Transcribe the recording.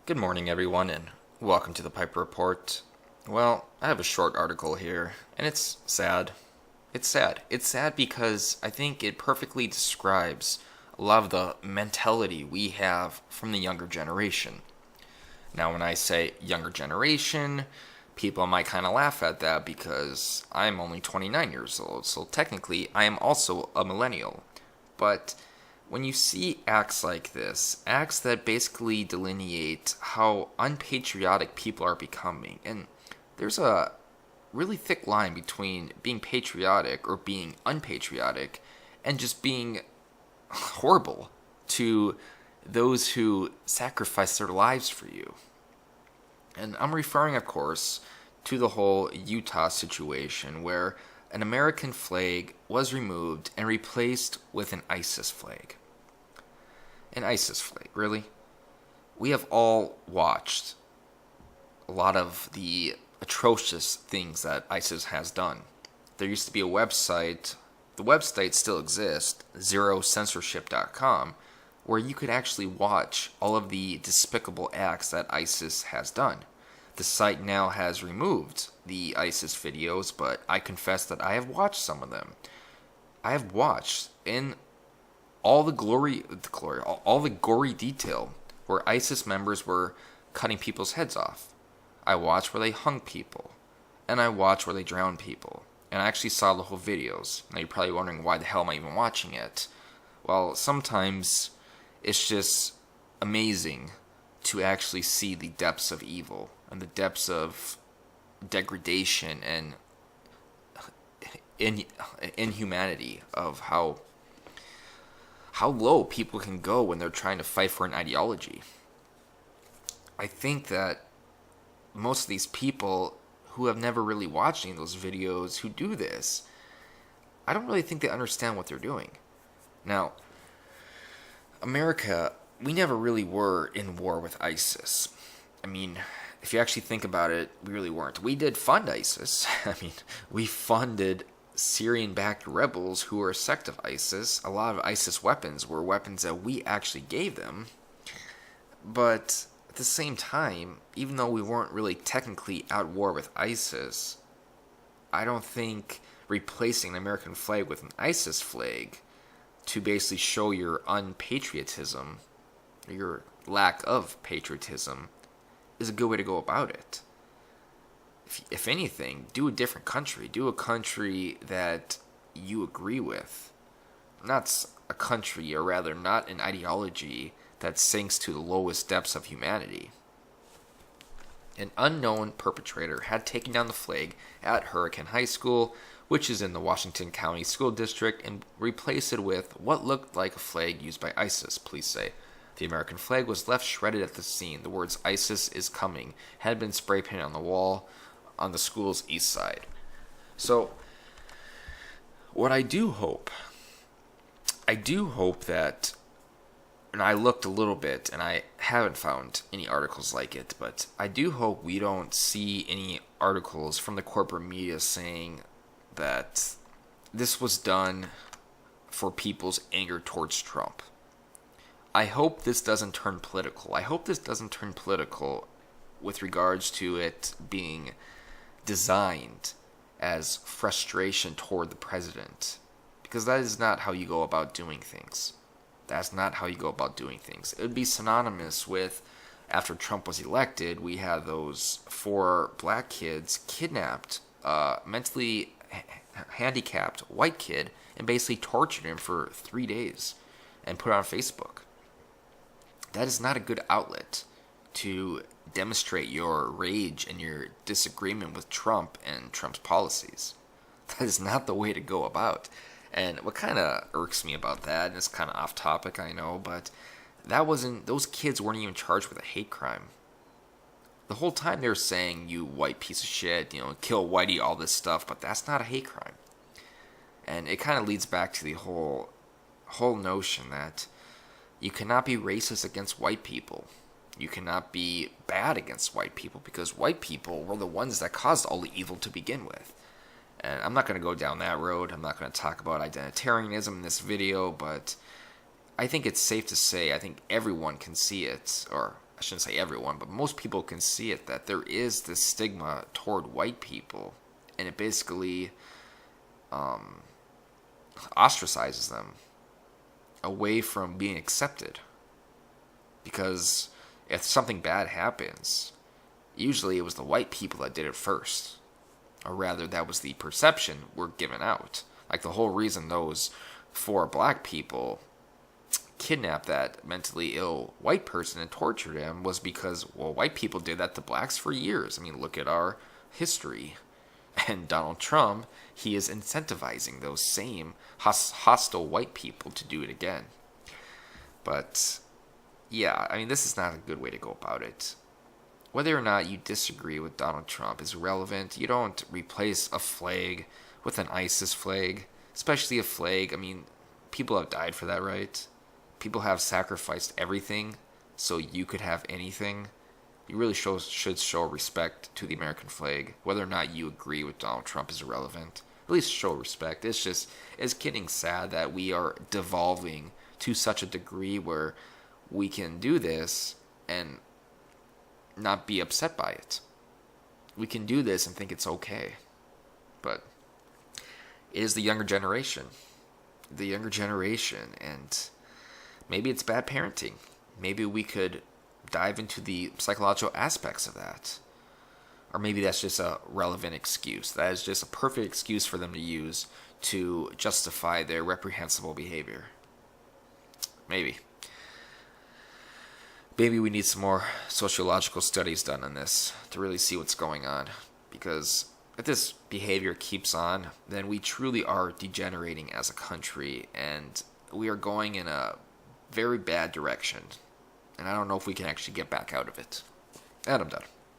Good morning, everyone, and welcome to the Piper Report. Well, I have a short article here, and it's sad. It's sad. It's sad because I think it perfectly describes a lot of the mentality we have from the younger generation. Now, when I say younger generation, people might kind of laugh at that because I'm only 29 years old, so technically I am also a millennial. But when you see acts like this, acts that basically delineate how unpatriotic people are becoming, and there's a really thick line between being patriotic or being unpatriotic and just being horrible to those who sacrifice their lives for you. And I'm referring, of course, to the whole Utah situation where an American flag was removed and replaced with an ISIS flag. An ISIS flag, really? We have all watched a lot of the atrocious things that ISIS has done. There used to be a website, the website still exists, zerocensorship.com, where you could actually watch all of the despicable acts that ISIS has done. The site now has removed the ISIS videos, but I confess that I have watched some of them. I have watched in all the all the gory detail where ISIS members were cutting people's heads off. I watched where they hung people, and I watched where they drowned people, and I actually saw the whole videos. Now you're probably wondering why the hell am I even watching it? Well, sometimes it's just amazing to actually see the depths of evil and the depths of degradation and inhumanity of how low people can go when they're trying to fight for an ideology. I think that most of these people who have never really watched any of those videos who do this, I don't really think they understand what they're doing. Now, America, we never really were in war with ISIS. I mean, if you actually think about it, we really weren't. We did fund ISIS. I mean, we funded Syrian-backed rebels who were a sect of ISIS. A lot of ISIS weapons were weapons that we actually gave them. But at the same time, even though we weren't really technically at war with ISIS, I don't think replacing an American flag with an ISIS flag to basically show your unpatriotism, or your lack of patriotism, is a good way to go about it. If anything, do a different country. Do a country that you agree with. Not a country, or rather, not an ideology that sinks to the lowest depths of humanity. An unknown perpetrator had taken down the flag at Hurricane High School, which is in the Washington County School District, and replaced it with what looked like a flag used by ISIS, police say. The American flag was left shredded at the scene. The words "ISIS is coming" had been spray painted on the wall on the school's east side. So, what I do hope that, and I looked a little bit and I haven't found any articles like it, but I do hope we don't see any articles from the corporate media saying that this was done for people's anger towards Trump. I hope this doesn't turn political. I hope this doesn't turn political with regards to it being designed as frustration toward the president. Because that is not how you go about doing things. That's not how you go about doing things. It would be synonymous with, after Trump was elected, we had those 4 black kids kidnapped, mentally handicapped white kid, and basically tortured him for 3 days and put it on Facebook. That is not a good outlet to demonstrate your rage and your disagreement with Trump and Trump's policies. That is not the way to go about. And what kind of irks me about that, and it's kind of off topic, I know, but those kids weren't even charged with a hate crime. The whole time they were saying, "You white piece of shit, kill Whitey," all this stuff, but that's not a hate crime. And it kind of leads back to the whole notion that you cannot be racist against white people. You cannot be bad against white people because white people were the ones that caused all the evil to begin with. And I'm not going to go down that road. I'm not going to talk about identitarianism in this video, but I think it's safe to say I think everyone can see it, or I shouldn't say everyone, but most people can see it, that there is this stigma toward white people, and it basically ostracizes them away from being accepted. Because if something bad happens, usually it was the white people that did it first. Or rather, that was the perception we're given out. Like the whole reason those 4 black people kidnapped that mentally ill white person and tortured him was because, well, white people did that to blacks for years. I mean, look at our history. And Donald Trump, he is incentivizing those same hostile white people to do it again. But, yeah, I mean, this is not a good way to go about it. Whether or not you disagree with Donald Trump is irrelevant. You don't replace a flag with an ISIS flag, especially a flag. I mean, people have died for that, right? People have sacrificed everything so you could have anything. You really should show respect to the American flag. Whether or not you agree with Donald Trump is irrelevant. At least show respect. It's getting sad that we are devolving to such a degree where we can do this and not be upset by it. We can do this and think it's okay. But it is the younger generation. The younger generation, and maybe it's bad parenting. Maybe we could dive into the psychological aspects of that. Or maybe that's just a relevant excuse. That is just a perfect excuse for them to use to justify their reprehensible behavior. Maybe. Maybe we need some more sociological studies done on this to really see what's going on. Because if this behavior keeps on, then we truly are degenerating as a country, and we are going in a very bad direction. And I don't know if we can actually get back out of it. And I'm done.